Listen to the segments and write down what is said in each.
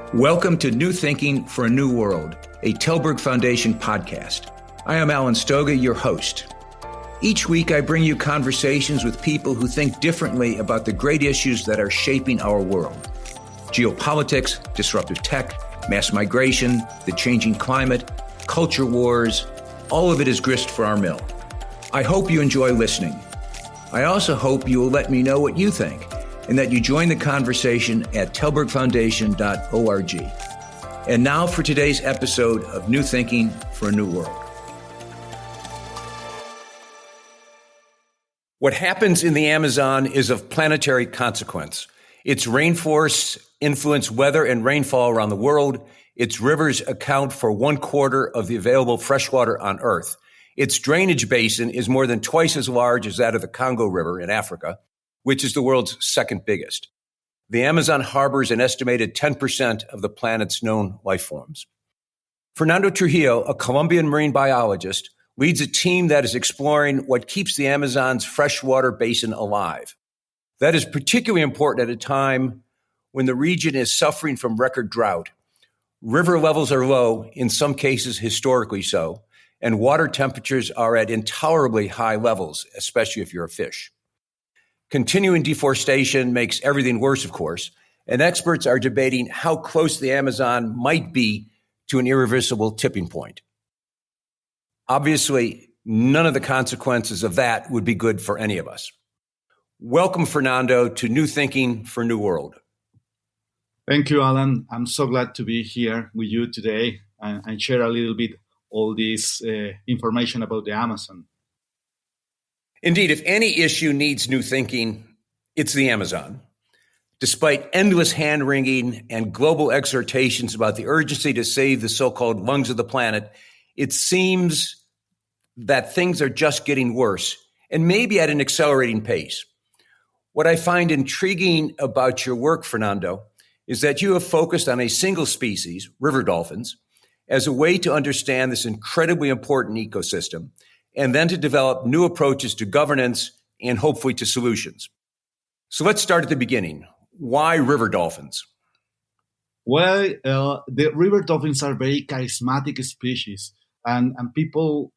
Welcome to New Thinking for a New World, a Telberg Foundation podcast. I am Alan Stoga, your host. Each week, I bring you conversations with people who think differently about the great issues that are shaping our world. Geopolitics, disruptive tech, mass migration, the changing climate, culture wars, all of it is grist for our mill. I hope you enjoy listening. I also hope you will let me know what you think and that you join the conversation at telbergfoundation.org. And now for today's episode of New Thinking for a New World. What happens in the Amazon is of planetary consequence. Its rainforests influence weather and rainfall around the world. Its rivers account for 1/4 of the available freshwater on Earth. Its drainage basin is more than twice as large as that of the Congo River in Africa, which is the world's second biggest. The Amazon harbors an estimated 10% of the planet's known life forms. Fernando Trujillo, a Colombian marine biologist, leads a team that is exploring what keeps the Amazon's freshwater basin alive. That is particularly important at a time when the region is suffering from record drought. River levels are low, in some cases historically so, and water temperatures are at intolerably high levels, especially if you're a fish. Continuing deforestation makes everything worse, of course, and experts are debating how close the Amazon might be to an irreversible tipping point. Obviously, none of the consequences of that would be good for any of us. Welcome, Fernando, to New Thinking for a New World. Thank you, Alan. I'm so glad to be here with you today and share a little bit all this information about the Amazon. Indeed, if any issue needs new thinking, it's the Amazon. Despite endless hand-wringing and global exhortations about the urgency to save the so-called lungs of the planet, it seems that things are just getting worse, and maybe at an accelerating pace. What I find intriguing about your work, Fernando, is that you have focused on a single species, river dolphins, as a way to understand this incredibly important ecosystem, and then to develop new approaches to governance and hopefully to solutions. So let's start at the beginning. Why river dolphins? Well, the river dolphins are very charismatic species, and people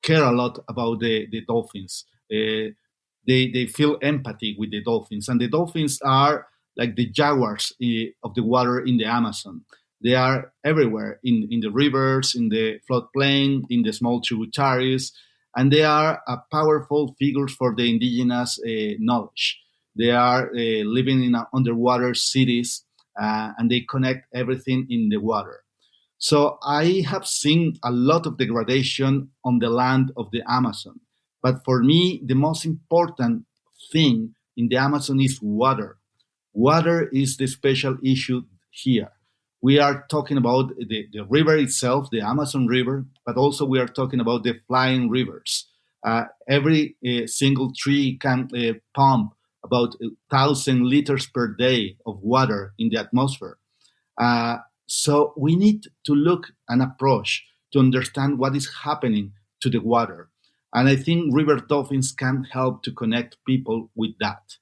care a lot about the dolphins. They feel empathy with the dolphins, and the dolphins are like the jaguars of the water in the Amazon. They are everywhere, in the rivers, in the floodplain, in the small tributaries, and they are powerful figures for the indigenous knowledge. They are living in underwater cities, and they connect everything in the water. So I have seen a lot of degradation on the land of the Amazon. But for me, the most important thing in the Amazon is water. Water is the special issue here. We are talking about the river itself, the Amazon River, but also we are talking about the flying rivers. Every single tree can pump about 1,000 liters per day of water in the atmosphere. So we need to look and approach to understand what is happening to the water. And I think river dolphins can help to connect people with that.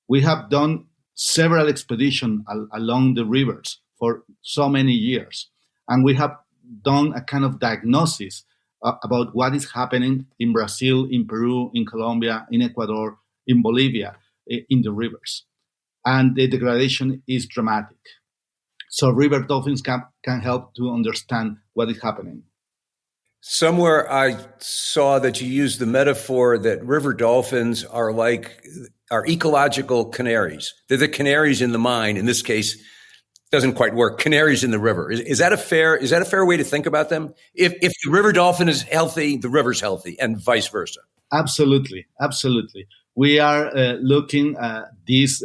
We have done several expeditions along the rivers for so many years. And we have done a kind of diagnosis about what is happening in Brazil, in Peru, in Colombia, in Ecuador, in Bolivia, in the rivers. And the degradation is dramatic. So river dolphins can help to understand what is happening. Somewhere I saw that you used the metaphor that river dolphins are ecological canaries. They're the canaries in the mine. In this case, doesn't quite work. Canaries in the river. Is that a fair way to think about them? If the river dolphin is healthy, the river's healthy, and vice versa. Absolutely. We are looking at these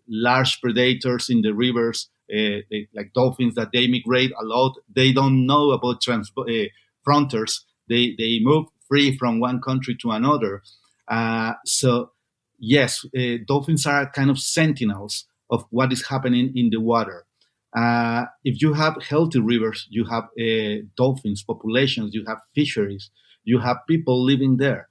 large predators in the rivers, like dolphins, that they migrate a lot. They don't know about frontiers. They move free from one country to another. So yes, dolphins are kind of sentinels of what is happening in the water. If you have healthy rivers, you have dolphins populations, you have fisheries, you have people living there.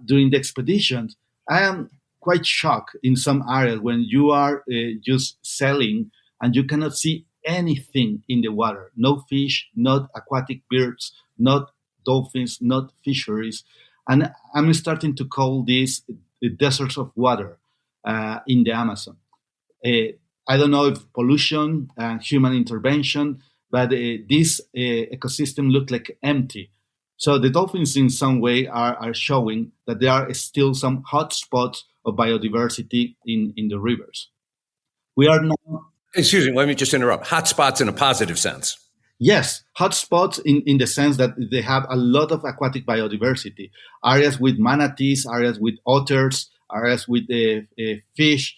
During the expeditions, I am quite shocked in some areas when you are just sailing and you cannot see anything in the water. No fish, not aquatic birds, not dolphins, not fisheries. And I'm starting to call these the deserts of water in the Amazon. I don't know if pollution and human intervention, but this ecosystem look like empty. So the dolphins, in some way, are showing that there are still some hot spots of biodiversity in the rivers. We are now, Excuse me, let me just interrupt. Hotspots in a positive sense. yes, hotspots in the sense that they have a lot of aquatic biodiversity. Areas with manatees, areas with otters, areas with fish,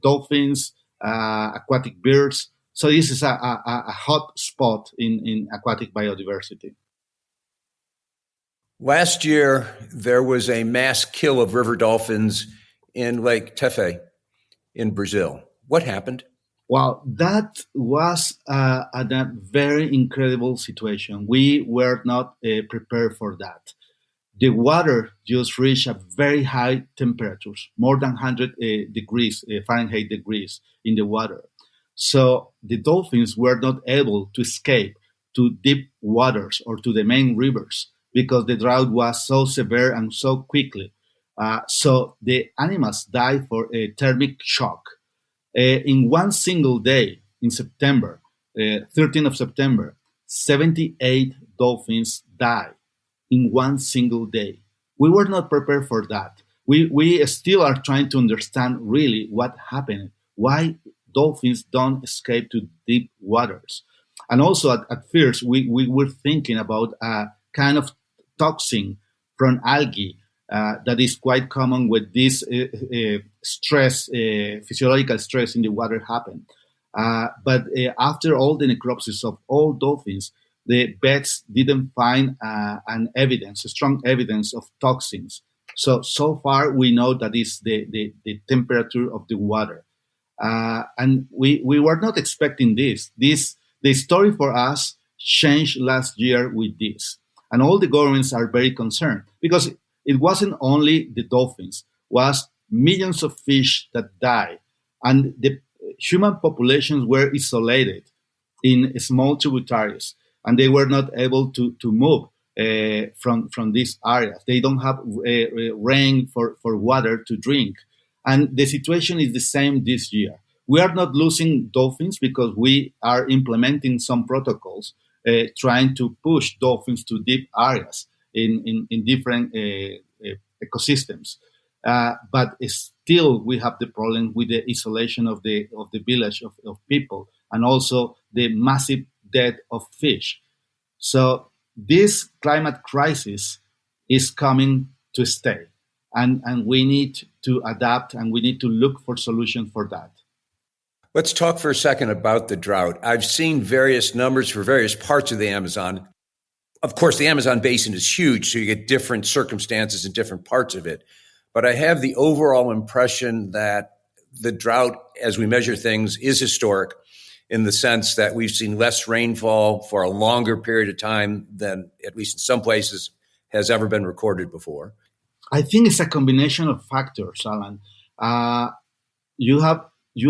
dolphins, aquatic birds. So this is a hot spot in aquatic biodiversity. Last year, there was a mass kill of river dolphins in Lake Tefe in Brazil. What happened? Well, that was a very incredible situation. We were not prepared for that. The water just reached a very high temperatures, more than 100 degrees, Fahrenheit degrees in the water. So the dolphins were not able to escape to deep waters or to the main rivers because the drought was so severe and so quickly. So the animals died for a thermic shock. In one single day in September, 13th of September, 78 dolphins died in one single day. We were not prepared for that. We still are trying to understand really what happened, why dolphins don't escape to deep waters. And also at first, we were thinking about a kind of toxin from algae that is quite common with this stress, physiological stress in the water happen. But after all the necropsies of all dolphins, the vets didn't find a strong evidence of toxins. So far we know that is the temperature of the water. And we were not expecting this. The story for us changed last year with this. And all the governments are very concerned because it wasn't only the dolphins, was millions of fish that died. And the human populations were isolated in small tributaries and they were not able to move from these areas. They don't have rain for water to drink. And the situation is the same this year. We are not losing dolphins because we are implementing some protocols trying to push dolphins to deep areas in different ecosystems. But still, we have the problem with the isolation of the village of people and also the massive death of fish. So this climate crisis is coming to stay, and we need to adapt and we need to look for solutions for that. Let's talk for a second about the drought. I've seen various numbers for various parts of the Amazon. Of course, the Amazon basin is huge, so you get different circumstances in different parts of it. But I have the overall impression that the drought, as we measure things, is historic in the sense that we've seen less rainfall for a longer period of time than, at least in some places, has ever been recorded before. I think it's a combination of factors, Alan. You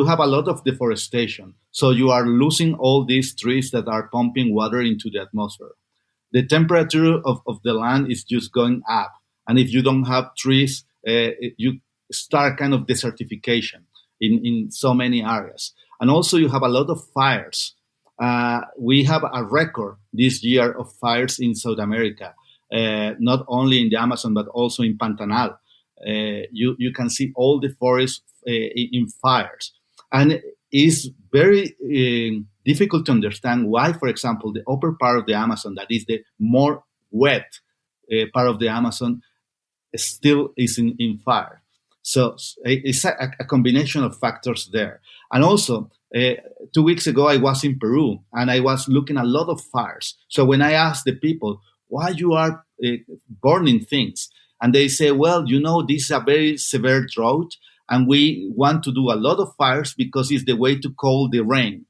have a lot of deforestation, so you are losing all these trees that are pumping water into the atmosphere. The temperature of the land is just going up, and if you don't have trees, you start kind of desertification in so many areas. And also you have a lot of fires. We have a record this year of fires in South America, not only in the Amazon, but also in Pantanal. You can see all the forests in fires. And it's very difficult to understand why, for example, the upper part of the Amazon, that is the more wet part of the Amazon, still is in fire. So it's a combination of factors there. And also, 2 weeks ago, I was in Peru and I was looking at a lot of fires. So when I asked the people, why you are burning things? And they say, well, this is a very severe drought and we want to do a lot of fires because it's the way to cool the rain.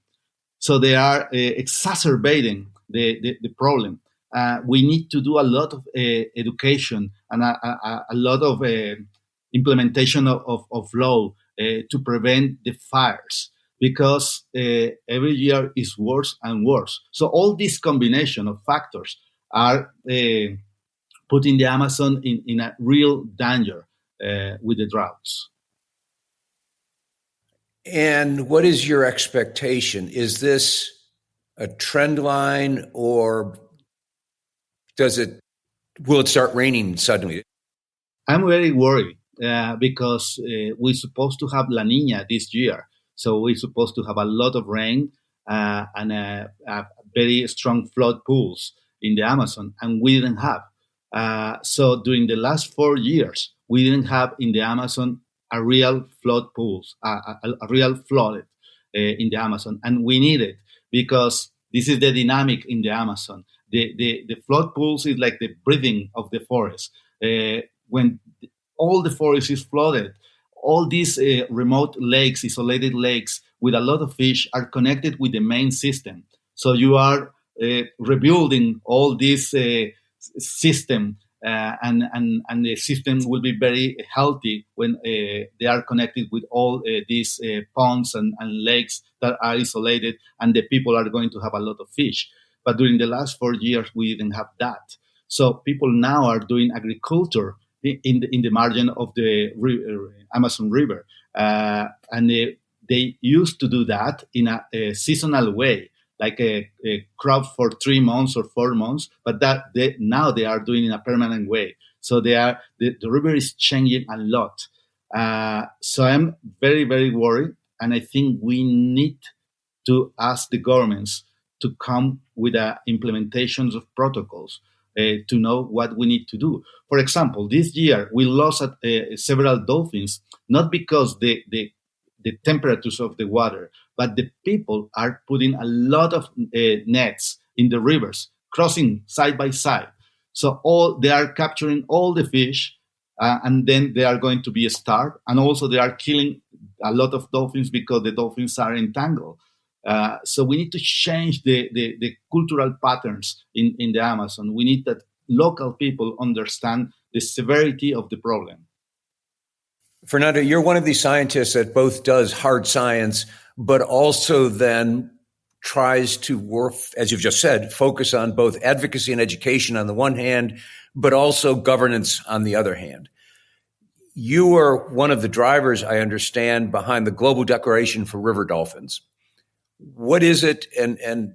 So they are exacerbating the problem. We need to do a lot of education and a lot of implementation of law to prevent the fires. because every year is worse and worse. So all this combination of factors are putting the Amazon in a real danger with the droughts. And what is your expectation? Is this a trend line, or will it start raining suddenly? I'm very worried because we're supposed to have La Nina this year. So we're supposed to have a lot of rain and a very strong flood pools in the Amazon, and we didn't have. So during the last 4 years, we didn't have in the Amazon a real flood pools, a real flood in the Amazon, and we need it because this is the dynamic in the Amazon. The flood pools is like the breathing of the forest. When all the forest is flooded, all these remote lakes, isolated lakes with a lot of fish are connected with the main system. So you are rebuilding all this system, and the system will be very healthy when they are connected with all these ponds and lakes that are isolated, and the people are going to have a lot of fish. But during the last 4 years, we didn't have that. So people now are doing agriculture in the margin of the Amazon River, and they used to do that in a seasonal way, like a crop for 3 months or 4 months. But now they are doing in a permanent way. So the river is changing a lot. So I'm very, very worried, and I think we need to ask the governments to come with implementations of protocols to know what we need to do. For example, this year we lost several dolphins, not because the temperatures of the water, but the people are putting a lot of nets in the rivers, crossing side by side. So they are capturing all the fish, and then they are going to be starved. And also they are killing a lot of dolphins because the dolphins are entangled. So we need to change the cultural patterns in the Amazon. We need that local people understand the severity of the problem. Fernando, you're one of these scientists that both does hard science, but also then tries to work, as you've just said, focus on both advocacy and education on the one hand, but also governance on the other hand. You are one of the drivers, I understand, behind the Global Declaration for River Dolphins. What is it, and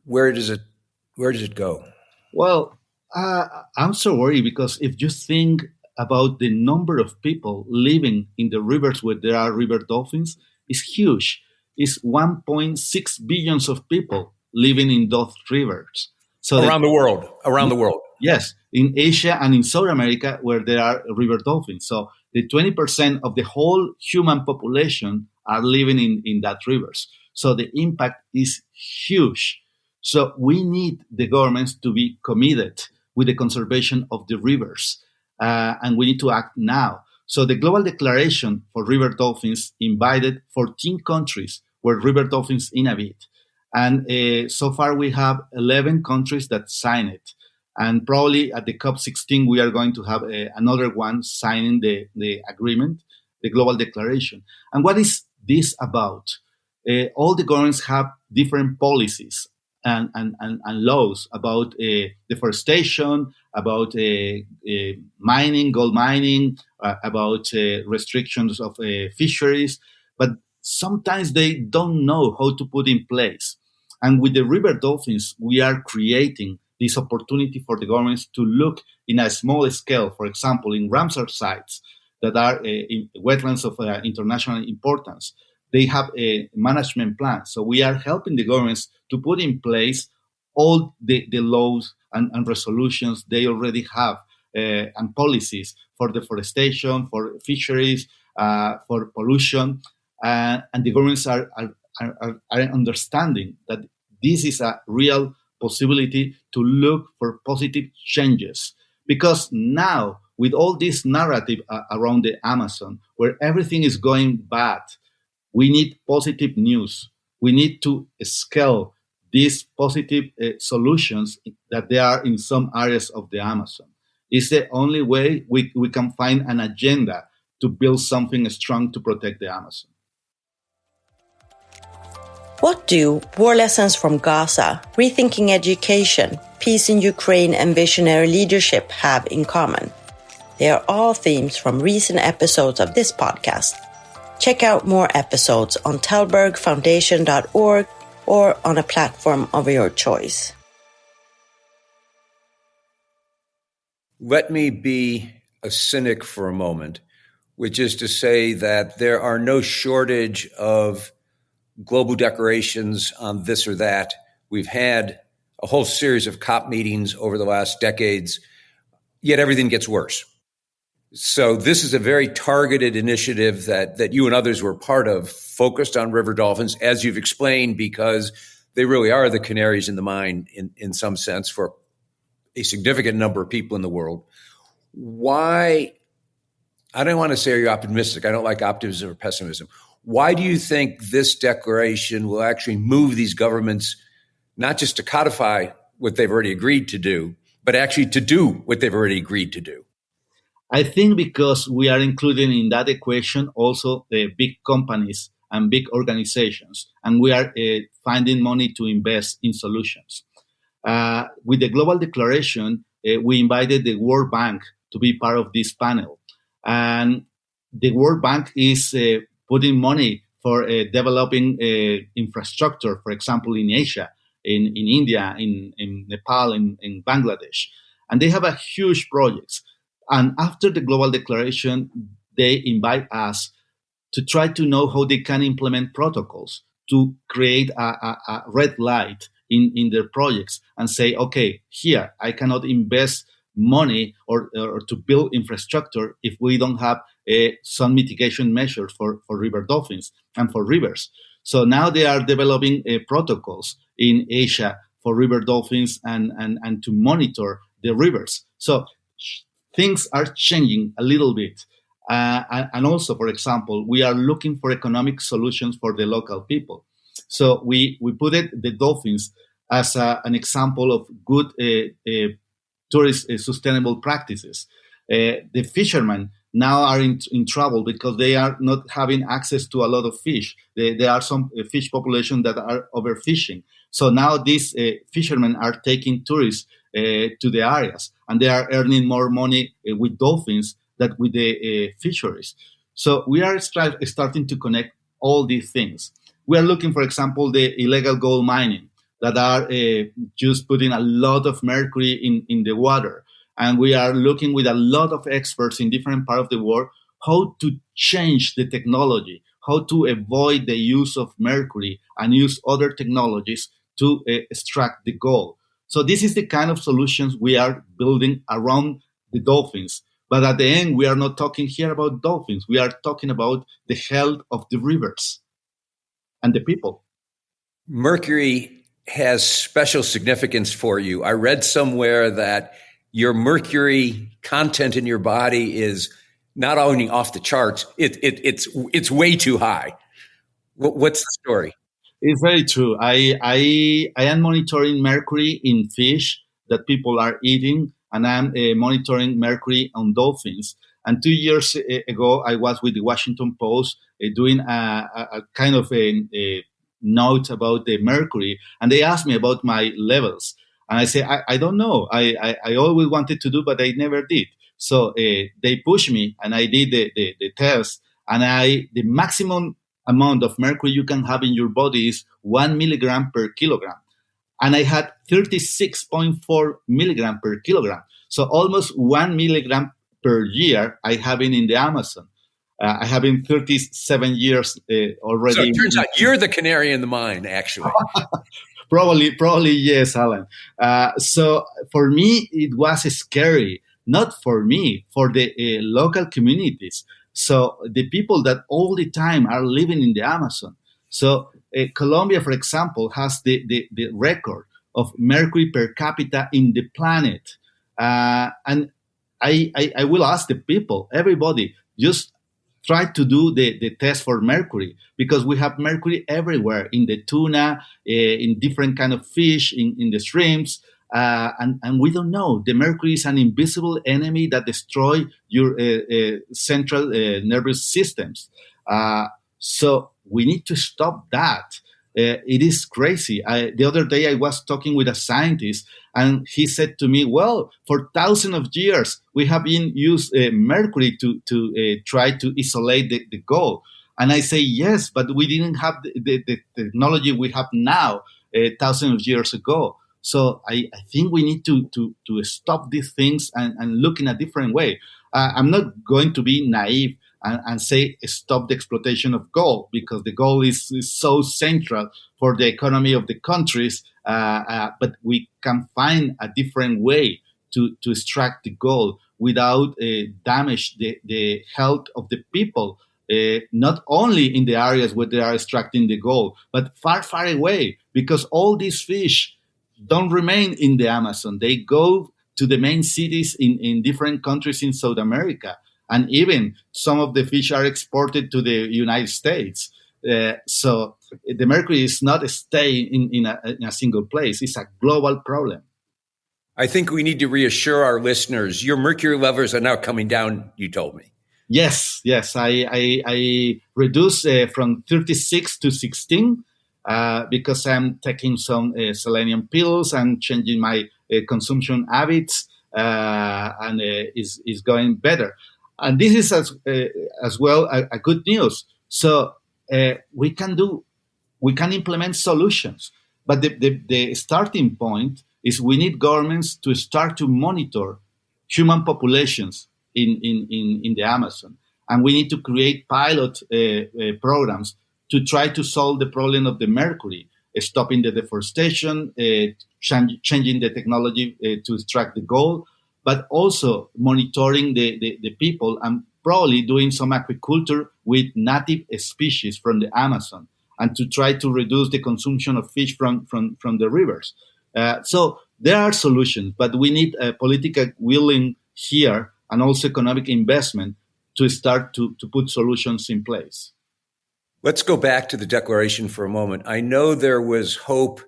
where does it go? Well, I'm so worried because if you think about the number of people living in the rivers where there are river dolphins, it's huge. It's 1.6 billions of people living in those rivers. So around the world. Yes, in Asia and in South America where there are river dolphins. So the 20% of the whole human population are living in that rivers. So the impact is huge. So we need the governments to be committed with the conservation of the rivers, and we need to act now. So the Global Declaration for River Dolphins invited 14 countries where river dolphins inhabit. And so far we have 11 countries that signed it. And probably at the COP16, we are going to have another one signing the agreement, the Global Declaration. And what is this about? All the governments have different policies and laws about deforestation, about mining, gold mining, about restrictions of fisheries. But sometimes they don't know how to put in place. And with the river dolphins, we are creating this opportunity for the governments to look in a small scale, for example, in Ramsar sites that are in wetlands of international importance. They have a management plan. So we are helping the governments to put in place all the laws and resolutions they already have and policies for deforestation, for fisheries, for pollution. And the governments are understanding that this is a real possibility to look for positive changes. Because now, with all this narrative around the Amazon, where everything is going bad, we need positive news. We need to scale these positive solutions that there are in some areas of the Amazon. It's the only way we can find an agenda to build something strong to protect the Amazon. What do War Lessons from Gaza, Rethinking Education, Peace in Ukraine, and Visionary Leadership have in common? They are all themes from recent episodes of this podcast. Check out more episodes on thalbergfoundation.org or on a platform of your choice. Let me be a cynic for a moment, which is to say that there are no shortage of global declarations on this or that. We've had a whole series of COP meetings over the last decades, yet everything gets worse. So this is a very targeted initiative that you and others were part of, focused on river dolphins, as you've explained, because they really are the canaries in the mine in some sense for a significant number of people in the world. Why? I don't want to say are you optimistic. I don't like optimism or pessimism. Why do you think this declaration will actually move these governments not just to codify what they've already agreed to do, but actually to do what they've already agreed to do? I think because we are including in that equation also the big companies and big organizations, and we are finding money to invest in solutions. With the Global Declaration, we invited the World Bank to be part of this panel. And the World Bank is putting money for developing infrastructure, for example, in Asia, in India, in Nepal, in Bangladesh. And they have a huge projects. And after the Global Declaration, they invite us to try to know how they can implement protocols to create a red light in their projects and say, okay, here, I cannot invest money or to build infrastructure if we don't have some mitigation measures for river dolphins and for rivers. So now they are developing protocols in Asia for river dolphins and to monitor the rivers. So things are changing a little bit. And also, for example, we are looking for economic solutions for the local people. So we put the dolphins as an example of good tourist sustainable practices. The fishermen now are in trouble because they are not having access to a lot of fish. There are some fish population that are overfishing. So now these fishermen are taking tourists to the areas, and they are earning more money with dolphins than with the fisheries. So we are starting to connect all these things. We are looking, for example, the illegal gold mining that are just putting a lot of mercury in the water. And we are looking with a lot of experts in different parts of the world how to change the technology, how to avoid the use of mercury and use other technologies to extract the gold. So this is the kind of solutions we are building around the dolphins. But at the end, we are not talking here about dolphins. We are talking about the health of the rivers and the people. Mercury has special significance for you. I read somewhere that your mercury content in your body is not only off the charts, it's way too high. What's the story? It's very true. I am monitoring mercury in fish that people are eating, and I'm monitoring mercury on dolphins. And 2 years ago, I was with the Washington Post doing a kind of a note about the mercury, and they asked me about my levels. And I say, I don't know. I always wanted to do, but I never did. So they pushed me, and I did the test. And the maximum amount of mercury you can have in your body is 1 milligram per kilogram. And I had 36.4 milligram per kilogram. So almost 1 milligram per year I have been in the Amazon. I have been 37 years already. So it turns out you're the canary in the mine, actually. Probably yes, Alan. So for me, it was scary. Not for me, for the local communities. So the people that all the time are living in the Amazon. So Colombia, for example, has the record of mercury per capita in the planet. And I will ask the people, everybody, just try to do the test for mercury, because we have mercury everywhere, in the tuna, in different kind of fish, in the shrimps. And we don't know. The mercury is an invisible enemy that destroys your central nervous systems. So we need to stop that. It is crazy. The other day I was talking with a scientist, and he said to me, well, for thousands of years, we have been used mercury to try to isolate the gold. And I say, yes, but we didn't have the technology we have now thousands of years ago. So I think we need to stop these things and look in a different way. I'm not going to be naive and say stop the exploitation of gold, because the gold is so central for the economy of the countries. But we can find a different way to extract the gold without damage the health of the people. Not only in the areas where they are extracting the gold, but far, far away, because all these fish don't remain in the Amazon. They go to the main cities in different countries in South America. And even some of the fish are exported to the United States. So the mercury is not staying in a single place. It's a global problem. I think we need to reassure our listeners, your mercury levels are now coming down, you told me. Yes. I reduced from 36 to 16 because I'm taking some selenium pills and changing my consumption habits, and is going better. And this is as well a good news. So we can implement solutions, but the starting point is we need governments to start to monitor human populations in the Amazon, and we need to create pilot programs to try to solve the problem of the mercury, stopping the deforestation, changing the technology to extract the gold, but also monitoring the people and probably doing some aquaculture with native species from the Amazon, and to try to reduce the consumption of fish from the rivers. So there are solutions, but we need political willing here and also economic investment to start to put solutions in place. Let's go back to the declaration for a moment. I know there was hope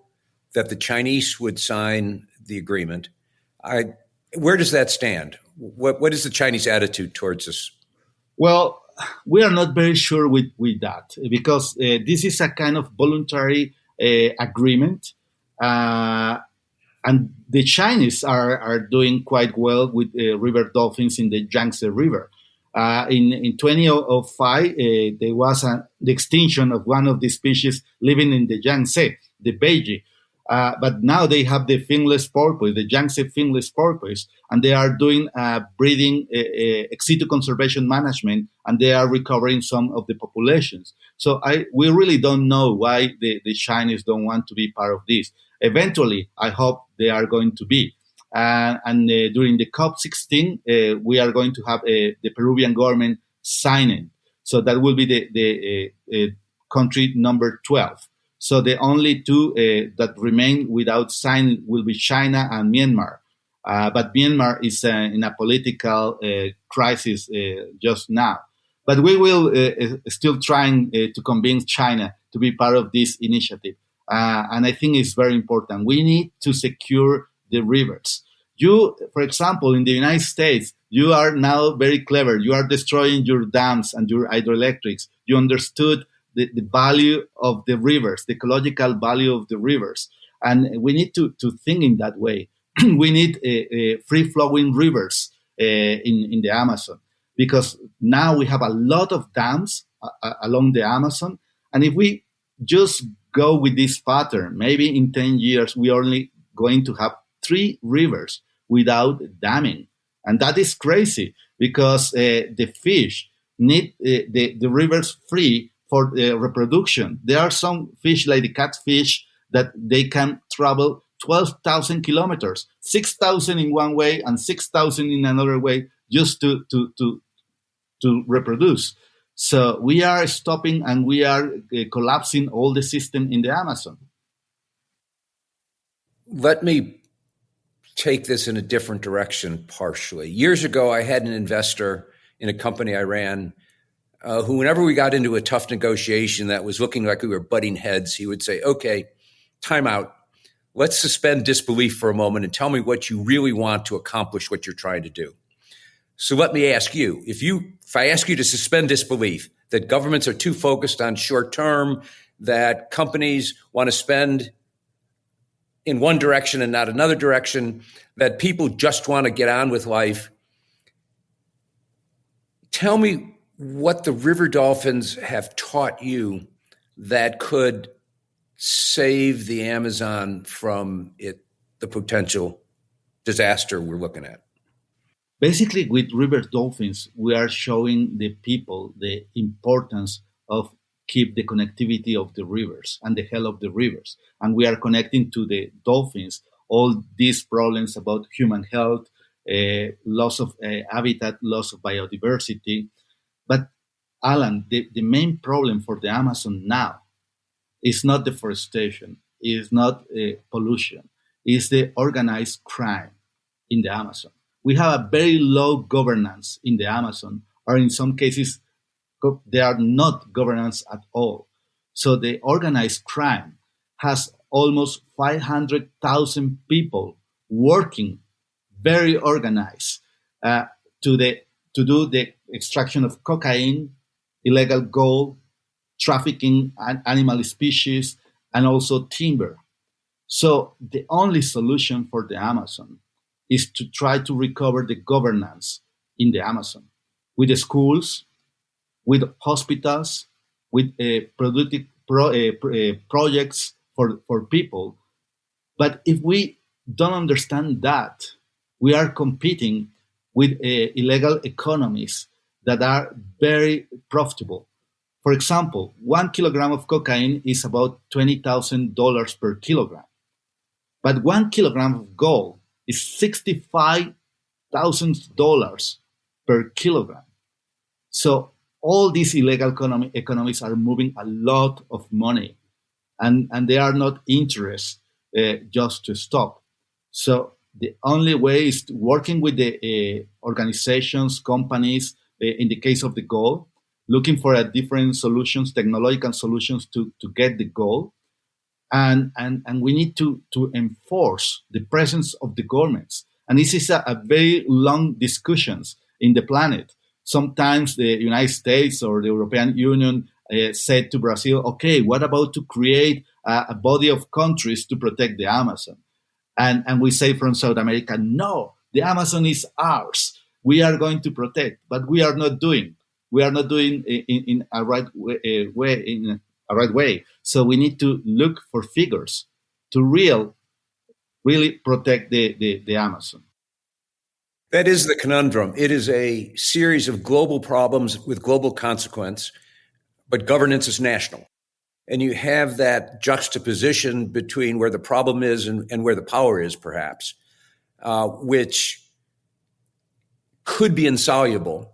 that the Chinese would sign the agreement. Where does that stand? What is the Chinese attitude towards this? Well, we are not very sure with that, because this is a kind of voluntary agreement. And the Chinese are doing quite well with river dolphins in the Yangtze River. In 2005, there was the extinction of one of the species living in the Yangtze, the beige. But now they have the finless porpoise, the Yangtze finless porpoise, and they are doing breeding, ex situ conservation management, and they are recovering some of the populations. So we really don't know why the Chinese don't want to be part of this. Eventually, I hope they are going to be. And during the COP16, we are going to have the Peruvian government signing. So that will be the country number 12. So the only two that remain without signing will be China and Myanmar. But Myanmar is in a political crisis just now. But we will still trying to convince China to be part of this initiative. And I think it's very important. We need to secure the rivers. You, for example, in the United States, you are now very clever. You are destroying your dams and your hydroelectrics. You understood the value of the rivers, the ecological value of the rivers. And we need to think in that way. We need free-flowing rivers in the Amazon, because now we have a lot of dams along the Amazon. And if we just go with this pattern, maybe in 10 years, we are only going to have 3 rivers without damming. And that is crazy, because the fish need the rivers free for reproduction. There are some fish like the catfish that they can travel 12,000 kilometers, 6,000 in one way and 6,000 in another way, just to reproduce. So we are stopping and we are collapsing all the system in the Amazon. Let me take this in a different direction partially. Years ago, I had an investor in a company I ran who, whenever we got into a tough negotiation that was looking like we were butting heads, he would say, okay, time out. Let's suspend disbelief for a moment and tell me what you really want to accomplish what you're trying to do. So let me ask you, if I ask you to suspend disbelief, that governments are too focused on short term, that companies want to spend in one direction and not another direction, that people just want to get on with life. Tell me what the river dolphins have taught you that could save the Amazon from the potential disaster we're looking at. Basically, with river dolphins, we are showing the people the importance of keep the connectivity of the rivers and the health of the rivers. And we are connecting to the dolphins all these problems about human health, loss of habitat, loss of biodiversity. But Alan, the main problem for the Amazon now is not deforestation, is not pollution, is the organized crime in the Amazon. We have a very low governance in the Amazon, or in some cases, they are not governance at all. So the organized crime has almost 500,000 people working very organized to do the extraction of cocaine, illegal gold, trafficking animal species, and also timber. So the only solution for the Amazon is to try to recover the governance in the Amazon with the schools, with hospitals, with productive projects for people. But if we don't understand that, we are competing with illegal economies that are very profitable. For example, 1 kilogram of cocaine is about $20,000 per kilogram. But 1 kilogram of gold is $65,000 per kilogram. So all these illegal economies are moving a lot of money, and they are not interested just to stop. So the only way is working with the organizations, companies, in the case of the gold, looking for different solutions, technological solutions to get the goal. And we need to enforce the presence of the governments. And this is a very long discussions in the planet. Sometimes the United States or the European Union said to Brazil, okay, what about to create a body of countries to protect the Amazon? And we say from South America, no, the Amazon is ours. We are going to protect, but we are not doing. We are not doing in a right way. So we need to look for figures to really protect the Amazon. That is the conundrum. It is a series of global problems with global consequence, but governance is national. And you have that juxtaposition between where the problem is and where the power is, perhaps, which could be insoluble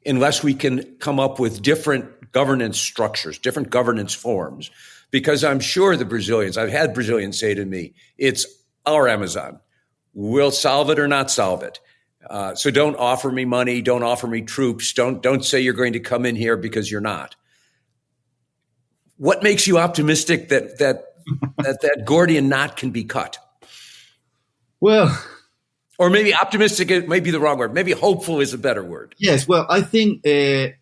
unless we can come up with different governance structures, different governance forms. Because I'm sure the Brazilians, I've had Brazilians say to me, it's our Amazon. We'll solve it or not solve it. So don't offer me money. Don't offer me troops. Don't say you're going to come in here because you're not. What makes you optimistic that Gordian knot can be cut? Well, or maybe optimistic may be the wrong word. Maybe hopeful is a better word. Yes. Well, I think the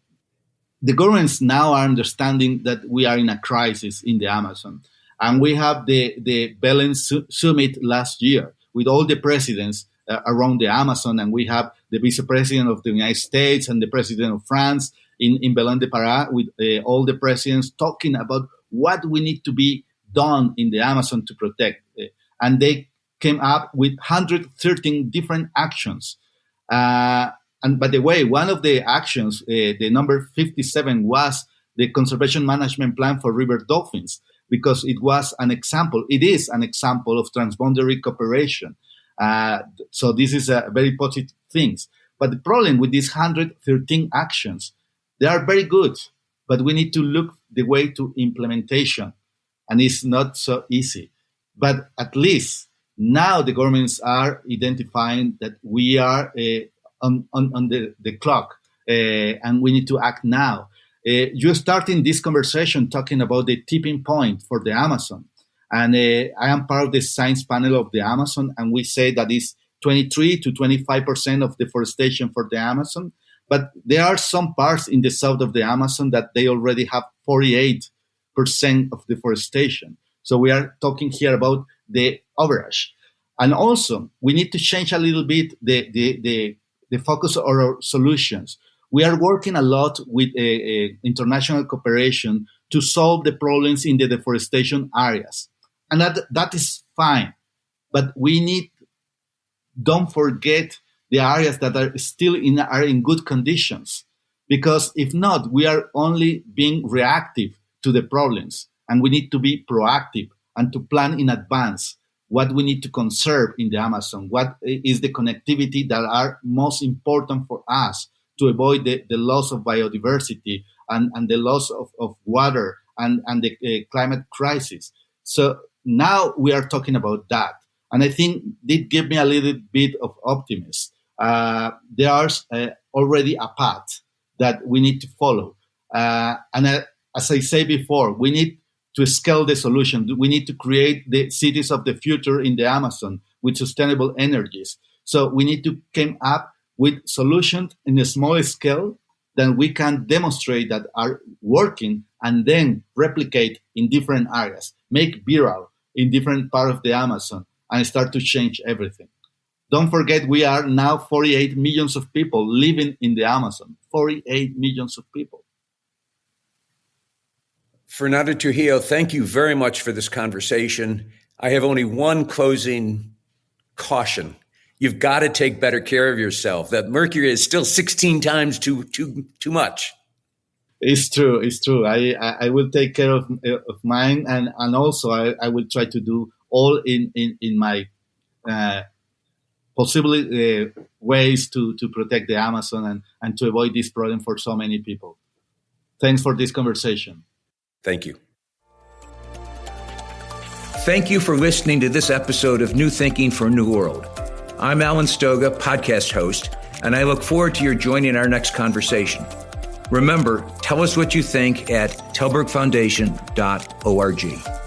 governments now are understanding that we are in a crisis in the Amazon, and we have the Belém summit last year with all the presidents around the Amazon, and we have the vice president of the United States and the president of France in Belém de Pará with all the presidents talking about what we need to be done in the Amazon to protect. And they came up with 113 different actions. And by the way, one of the actions, the number 57, was the conservation management plan for river dolphins, because it was an example. It is an example of transboundary cooperation. So this is a very positive thing. But the problem with these 113 actions, they are very good, but we need to look the way to implementation, and it's not so easy. But at least now the governments are identifying that we are on the clock, and we need to act now. You're starting this conversation talking about the tipping point for the Amazon. And I am part of the science panel of the Amazon, and we say that it's 23 to 25% of deforestation for the Amazon. But there are some parts in the south of the Amazon that they already have 48% of deforestation. So we are talking here about the average. And also, we need to change a little bit the focus of our solutions. We are working a lot with international cooperation to solve the problems in the deforestation areas. And that is fine. But don't forget the areas that are still are in good conditions. Because if not, we are only being reactive to the problems. And we need to be proactive and to plan in advance what we need to conserve in the Amazon, what is the connectivity that are most important for us to avoid the loss of biodiversity and the loss of water and the climate crisis. So now we are talking about that. And I think it gave me a little bit of optimism. There's already a path that we need to follow. As I say before, we need to scale the solution. We need to create the cities of the future in the Amazon with sustainable energies. So we need to come up with solutions in a small scale that we can demonstrate that are working and then replicate in different areas, make viral in different parts of the Amazon and start to change everything. Don't forget, we are now 48 millions of people living in the Amazon, 48 millions of people. Fernando Trujillo, thank you very much for this conversation. I have only one closing caution. You've got to take better care of yourself. That mercury is still 16 times too much. It's true. It's true. I will take care of mine, and also I will try to do all in my possible ways to protect the Amazon and to avoid this problem for so many people. Thanks for this conversation. Thank you. Thank you for listening to this episode of New Thinking for a New World. I'm Alan Stoga, podcast host, and I look forward to your joining our next conversation. Remember, tell us what you think at telbergfoundation.org.